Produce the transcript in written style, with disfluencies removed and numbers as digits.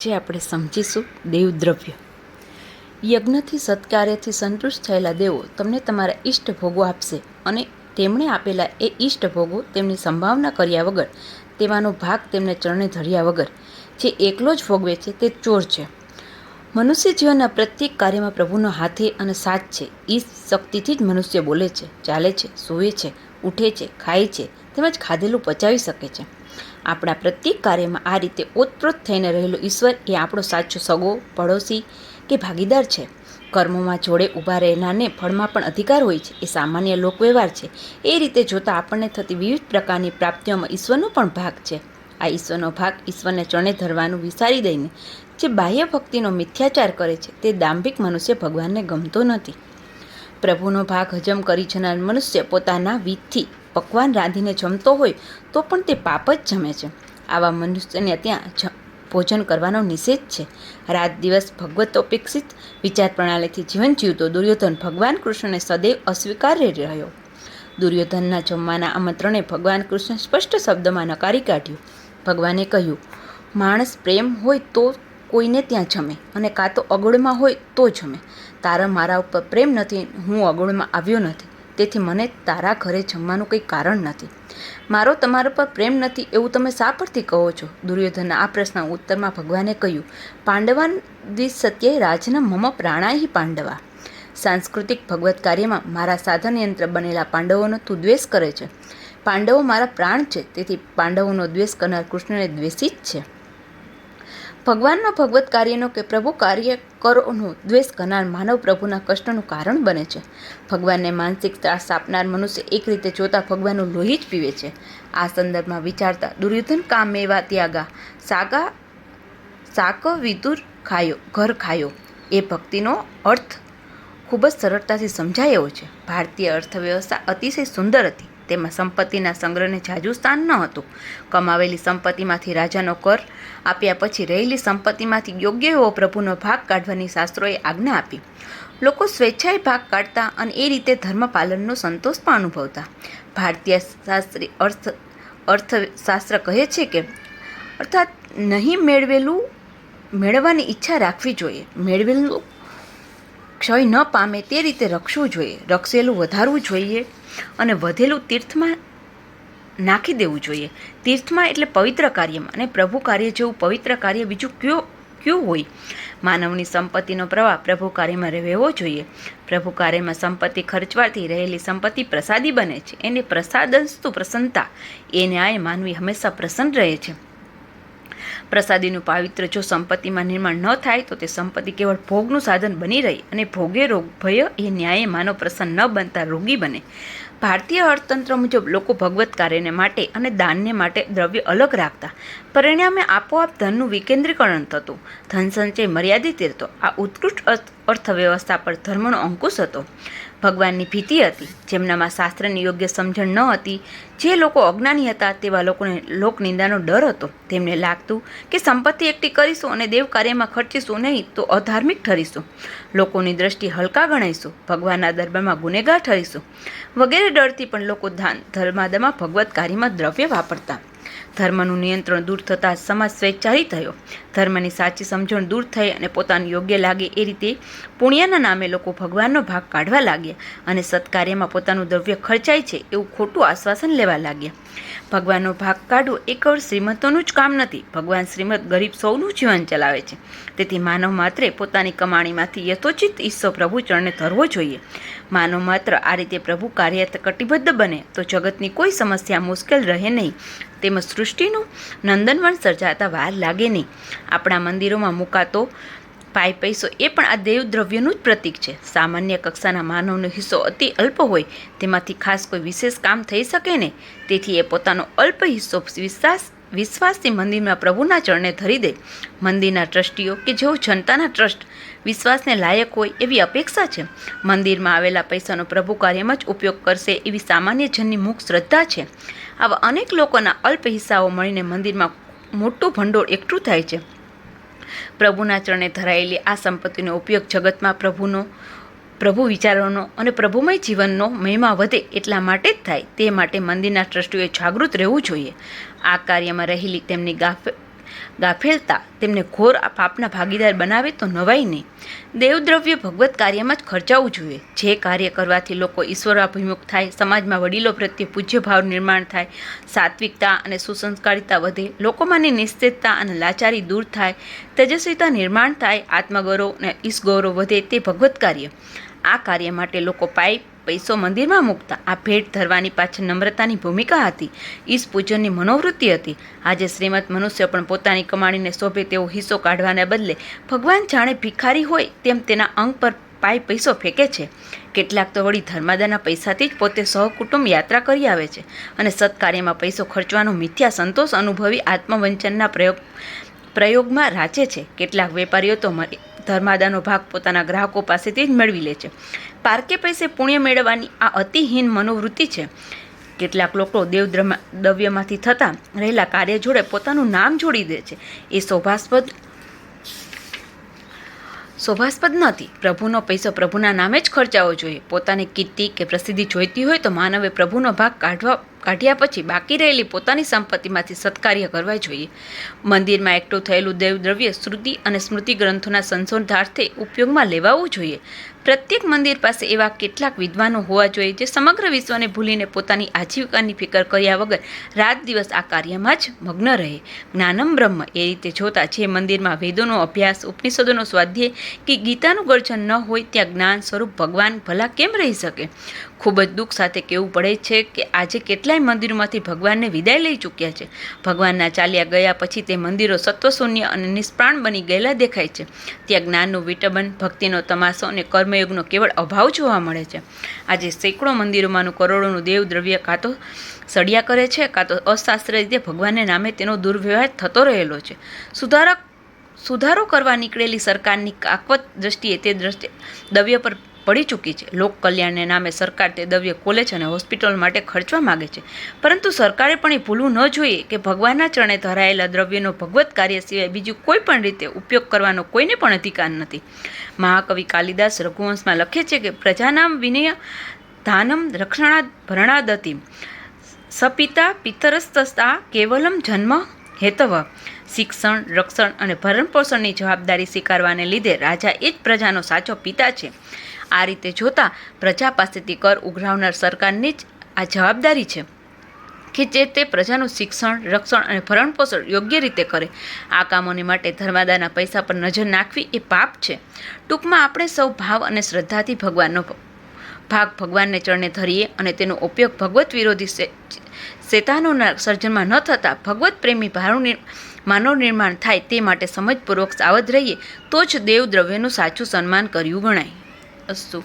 જે આપણે સમજીશું દેવદ્રવ્ય. યજ્ઞથી સત્કાર્યથી સંતુષ્ટ થયેલા દેવો તમને તમારા ઈષ્ટ ભોગો આપશે અને તેમણે આપેલા એ ઈષ્ટ ભોગો તેમની સંભાવના કર્યા વગર, તેમાંનો ભાગ તેમને ચરણે ધર્યા વગર જે એકલો જ ભોગવે છે તે ચોર છે. મનુષ્ય જીવનના પ્રત્યેક કાર્યમાં પ્રભુનો હાથે અને સાથ છે. એ શક્તિથી જ મનુષ્ય બોલે છે, ચાલે છે, સૂવે છે, ઉઠે છે, ખાય છે, તેમજ ખાધેલું પચાવી શકે છે. આપણા પ્રત્યેક કાર્યમાં આ રીતે ઓતપ્રોત થઈને રહેલો ઈશ્વર એ આપણો સાચો સગો, પડોશી કે ભાગીદાર છે. કર્મોમાં જોડે ઊભા રહેનારને ફળમાં પણ અધિકાર હોય છે, એ સામાન્ય લોકવ્યવહાર છે. એ રીતે જોતાં આપણને થતી વિવિધ પ્રકારની પ્રાપ્તિઓમાં ઈશ્વરનો પણ ભાગ છે. આ ઈશ્વરનો ભાગ ઈશ્વરને ચરણે ધરવાનું વિસારી દઈને જે બાહ્ય ભક્તિનો મિથ્યાચાર કરે છે તે દાંભિક મનુષ્ય ભગવાનને ગમતો નથી. પ્રભુનો ભાગ હજમ કરી જનાર મનુષ્ય પોતાના વિધિથી પકવાન રાંધીને જમતો હોય તો પણ તે પાપ જ જમે છે. આવા મનુષ્યને ત્યાં ભોજન કરવાનો નિષેધ છે. રાત દિવસ ભગવતોપેક્ષિત વિચાર પ્રણાલીથી જીવન જીવતો દુર્યોધન ભગવાન કૃષ્ણને સદૈવ અસ્વીકાર્ય રહ્યો. દુર્યોધનના જમવાના આમંત્રણે ભગવાન કૃષ્ણ સ્પષ્ટ શબ્દમાં નકારી કાઢ્યું. ભગવાને કહ્યું, માણસ પ્રેમ હોય તો કોઈને ત્યાં જમે અને કાં તો અગોળમાં હોય તો જમે. તારા મારા ઉપર પ્રેમ નથી, હું અગોળમાં આવ્યો નથી, તેથી મને તારા ઘરે જમવાનું કંઈ કારણ નથી. મારો તમારા પર પ્રેમ નથી એવું તમે શા પરથી કહો છો? દુર્યોધનના આ પ્રશ્નના ઉત્તરમાં ભગવાને કહ્યું, પાંડવાન દ્વિસત્યે રાજના મમ પ્રાણાહી પાંડવા. સાંસ્કૃતિક ભગવત કાર્યમાં મારા સાધન યંત્ર બનેલા પાંડવોનો તું દ્વેષ કરે છે. પાંડવો મારા પ્રાણ છે, તેથી પાંડવોનો દ્વેષ કરનાર કૃષ્ણને દ્વેષી જ છે. ભગવાનનો ભગવત કાર્યનો કે પ્રભુ કાર્યકરોનો દ્વેષ કરનાર માનવ પ્રભુના કષ્ટનું કારણ બને છે. ભગવાનને માનસિક ત્રાસ આપનાર મનુષ્ય એક રીતે જોતા ભગવાનનું લોહી જ પીવે છે. આ સંદર્ભમાં વિચારતા દુર્યોધન કામેવા ત્યાગા શાક વિદુર ખાયો ઘર ખાયો એ ભક્તિનો અર્થ ખૂબ જ સરળતાથી સમજાય એવો છે. ભારતીય અર્થવ્યવસ્થા અતિશય સુંદર હતી. તેમાં સંપત્તિના સંગ્રહને જાજુ સ્થાન ન હતું. કમાવેલી સંપત્તિમાંથી રાજાનો કર આપ્યા પછી રહેલી સંપત્તિમાંથી યોગ્ય એવો પ્રભુનો ભાગ કાઢવાની શાસ્ત્રોએ આજ્ઞા આપી. લોકો સ્વેચ્છાએ ભાગ કાઢતા અને એ રીતે ધર્મ પાલનનો સંતોષ પણ અનુભવતા. ભારતીય અર્થશાસ્ત્ર કહે છે કે અર્થાત નહીં મેળવેલું મેળવવાની ઈચ્છા રાખવી જોઈએ, મેળવેલું ક્ષય ન પામે તે રીતે રક્ષવું જોઈએ, રક્ષેલું વધારવું જોઈએ અને વધેલું તીર્થમાં નાખી દેવું જોઈએ. તીર્થમાં એટલે પવિત્ર કાર્યમાં, અને પ્રભુ કાર્ય જેવું પવિત્ર કાર્ય બીજું કયું હોય? માનવની સંપત્તિનો પ્રવાહ પ્રભુ કાર્યમાં વહેવો જોઈએ. પ્રભુ કાર્યમાં સંપત્તિ ખર્ચવાથી રહેલી સંપત્તિ પ્રસાદી બને છે. એને પ્રસાદસ્તુ પ્રસન્નતા. એ ન્યાય માનવી હંમેશા પ્રસન્ન રહે છે. પ્રસાદીનું પાવિત્ર જો સંપત્તિમાં નિર્માણ ન થાય તો તે સંપત્તિ કેવળ ભોગનું સાધન બની રહી અને ભોગે રોગ ભય એ ન્યાયે માનવ પ્રસન્ન ન બનતા રોગી બને. ભારતીય અર્થતંત્ર મુજબ લોકો ભગવત કાર્યને માટે અને દાનને માટે દ્રવ્ય અલગ રાખતા. પરિણામે આપોઆપ ધનનું વિકેન્દ્રીકરણ થતું, ધન સંચય મર્યાદિત રહેતો. આ ઉત્કૃષ્ટ અર્થવ્યવસ્થા પર ધર્મનો અંકુશ હતો. ભગવાનની ભીતિ હતી. જેમનામાં શાસ્ત્રની યોગ્ય સમજણ ન હતી, જે લોકો અજ્ઞાની હતા, તેવા લોકોને લોકનિંદાનો ડર હતો. તેમને લાગતું કે સંપત્તિ એકઠી કરીશું અને દેવ કાર્યમાં ખર્ચીશું નહીં તો અધાર્મિક ઠરીશું, લોકોની દ્રષ્ટિ હલકા ગણાઈશું, ભગવાનના દરબારમાં ગુનેગાર ઠરીશું વગેરે ડરથી પણ લોકો ધર્માદામાં ભગવત કાર્યમાં દ્રવ્ય વાપરતા. ધર્મનું નિયંત્રણ દૂર થતાં સમાજ સ્વેચ્છારી થયો. ધર્મની સાચી સમજણ દૂર થઈ અને પોતાને યોગ્ય લાગે એ રીતે પુણ્યના નામે લોકો ભગવાનનો ભાગ કાઢવા લાગ્યા અને સત્કાર્યમાં પોતાનું દ્રવ્ય ખર્ચાય છે એવું ખોટું આશ્વાસન લેવા લાગ્યા. ભગવાનનો ભાગ કાઢવો એ કેવળ શ્રીમંતોનું જ કામ નથી. ભગવાન શ્રીમંત ગરીબ સૌનું જીવન ચલાવે છે. તેથી માનવ માત્રે પોતાની કમાણીમાંથી યથોચિત હિસ્સો પ્રભુ ચરણે ધરવો જોઈએ. માનવ માત્ર આ રીતે પ્રભુ કાર્ય કટિબદ્ધ બને તો જગતની કોઈ સમસ્યા મુશ્કેલ રહે નહીં, તેમજ સૃષ્ટિનું નંદનવન સર્જાતા વાર લાગે નહીં. આપણા મંદિરોમાં મુકાતો પાય પૈસો એ પણ આ દેવદ્રવ્યનું જ પ્રતીક છે. સામાન્ય કક્ષાના માનવનો હિસ્સો અતિ અલ્પ હોય, તેમાંથી ખાસ કોઈ વિશેષ કામ થઈ શકે ને, તેથી એ પોતાનો અલ્પ હિસ્સો વિશ્વાસથી મંદિરમાં પ્રભુના ચરણે ધરી દે. મંદિરના ટ્રસ્ટીઓ કે જેઓ જનતાના ટ્રસ્ટ વિશ્વાસને લાયક હોય એવી અપેક્ષા છે. મંદિરમાં આવેલા પૈસાનો પ્રભુ કાર્યમાં જ ઉપયોગ કરશે એવી સામાન્ય જનની મૂક શ્રદ્ધા છે. આવા અનેક લોકોના અલ્પ હિસ્સાઓ મળીને મંદિરમાં મોટું ભંડોળ એકઠું થાય છે. પ્રભુના ચરણે ધરાયેલી આ સંપત્તિનો ઉપયોગ જગતમાં પ્રભુ વિચારોનો અને પ્રભુમય જીવનનો મહિમા વધે એટલા માટે જ થાય. તે માટે મંદિરના ટ્રસ્ટીઓએ જાગૃત રહેવું જોઈએ. આ કાર્યમાં રહેલી તેમની ગાફેલતા તેમને ઘોર પાપના ભાગીદાર બનાવે તો નવાઈ નહીં. દેવદ્રવ્ય ભગવત કાર્યમાં જ ખર્ચાવવું જોઈએ. જે કાર્ય કરવાથી લોકો ઈશ્વરાભિમુખ થાય, સમાજમાં વડીલો પ્રત્યે પૂજ્ય ભાવ નિર્માણ થાય, સાત્વિકતા અને સુસંસ્કારિતા વધે, લોકોમાંની નિસ્તેજતા અને લાચારી દૂર થાય, તેજસ્વીતા નિર્માણ થાય, આત્મગૌરવ અને ઈશગૌરવ વધે, તે ભગવત કાર્ય. આ કાર્ય માટે લોકો પૈસો મંદિરમાં મૂકતા. આ ભેટ ધરવાની પાછળ નમ્રતાની ભૂમિકા હતી, ઈશ પૂજનની મનોવૃત્તિ હતી. આજે શ્રીમંત મનુષ્ય પણ પોતાની કમાણીને શોભે તેવો હિસ્સો કાઢવાને બદલે ભગવાન જાણે ભિખારી હોય તેમ તેના અંગ પર પૈસો ફેંકે છે. કેટલાક તો વળી ધર્માદાના પૈસાથી જ પોતે સહકુટુંબ યાત્રા કરી આવે છે અને સત્કાર્યમાં પૈસો ખર્ચવાનો મિથ્યા સંતોષ અનુભવી આત્મવંચનના પ્રયોગમાં રાચે છે. કેટલાક વેપારીઓ તો ધર્માદાનો ભાગ પોતાના ગ્રાહકો પાસેથી જ મેળવી લે છે. પારકે પૈસે પુણ્ય મેળવવાની આ અતિહીન મનોવૃત્તિ છે. કેટલાક લોકો દેવદ્રવ્યમાંથી થતા રહેલા કાર્ય જોડે પોતાનું નામ જોડી દે છે. એ શોભાસ્પદ નથી. પ્રભુનો પૈસો પ્રભુના નામે જ ખર્ચાવો જોઈએ. પોતાની કીર્તિ કે પ્રસિદ્ધિ જોઈતી હોય તો માનવે પ્રભુનો ભાગ કાઢ્યા પછી બાકી રહેલી પોતાની સંપત્તિમાંથી સત્કાર્ય કરવા જોઈએ. મંદિરમાં એકઠું થયેલું દેવદ્રવ્ય શ્રુતિ અને સ્મૃતિ ગ્રંથોના સંશોધનાર્થે ઉપયોગમાં લેવાવું જોઈએ. પ્રત્યેક મંદિર પાસે એવા કેટલાક વિદ્વાનો હોવા જોઈએ જે સમગ્ર વિશ્વને ભૂલીને પોતાની આજીવિકાની ફિકર કર્યા વગર રાત દિવસ આ કાર્યમાં જ મગ્ન રહે. જ્ઞાનમ બ્રહ્મ એ રીતે જોતા જે મંદિરમાં વેદોનો અભ્યાસ, ઉપનિષદોનો સ્વાધ્યાય કે ગીતાનું ગર્જન ન હોય ત્યાં જ્ઞાન સ્વરૂપ ભગવાન ભલા કેમ રહી શકે? ખૂબ જ દુઃખ સાથે કહેવું પડે છે કે આજે કેટલાય મંદિરોમાંથી ભગવાનને વિદાય લઈ ચૂક્યા છે. ભગવાનના ચાલ્યા ગયા પછી તે મંદિરો સત્વશૂન્ય અને નિષ્પ્રાણ બની ગયેલા દેખાય છે. ત્યાં જ્ઞાનનું વિટબન, ભક્તિનો તમાશો અને કર્મયોગનો કેવળ અભાવ જોવા મળે છે. આજે સેંકડો મંદિરોમાંનું કરોડોનું દેવદ્રવ્ય કાં તો સળિયા કરે છે, કાં તો અશાસ્ત્રીય રીતે ભગવાનને નામે તેનો દુર્વ્યવહાર થતો રહેલો છે. સુધારો કરવા નીકળેલી સરકારની કાકવત દ્રષ્ટિએ તે દ્રવ્ય પર પડી ચૂકી છે. લોક કલ્યાણને નામે સરકાર તે દ્રવ્ય કોલેજ અને હોસ્પિટલ માટે ખર્ચવા માગે છે. પરંતુ સરકારે પણ એ ભૂલવું ન જોઈએ કે ભગવાનના ચરણે ધરાયેલા દ્રવ્યનો ભગવત કાર્ય સિવાય બીજું કોઈ પણ રીતે ઉપયોગ કરવાનો કોઈને પણ અધિકાર નથી. મહાકવિ કાલિદાસ રઘુવંશમાં લખે છે કે પ્રજાનામ વિનય ધાનમ રક્ષણા ભરણાદતિ સપિતા પિતરસ્તસ્તા કેવલમ જન્મ હેતવ. શિક્ષણ, રક્ષણ અને ભરણપોષણની જવાબદારી સ્વીકારવાને લીધે રાજા એ જ પ્રજાનો સાચો પિતા છે. આ રીતે જોતા પ્રજા પાસેથી કર ઉઘરાવનાર સરકારની જ આ જવાબદારી છે કે જે તે પ્રજાનું શિક્ષણ, રક્ષણ અને ભરણપોષણ યોગ્ય રીતે કરે. આ કામોની માટે ધર્માદાના પૈસા પર નજર નાખવી એ પાપ છે. ટૂંકમાં આપણે સૌ ભાવ અને શ્રદ્ધાથી ભગવાનને ચરણે ધરીએ અને તેનો ઉપયોગ ભગવત વિરોધી શેતાનોના સર્જનમાં ન થતાં ભગવત પ્રેમી માનવ નિર્માણ થાય તે માટે સમજપૂર્વક સાવધ રહીએ તો જ દેવદ્રવ્યનું સાચું સન્માન કર્યું ગણાય. અસ્તુ.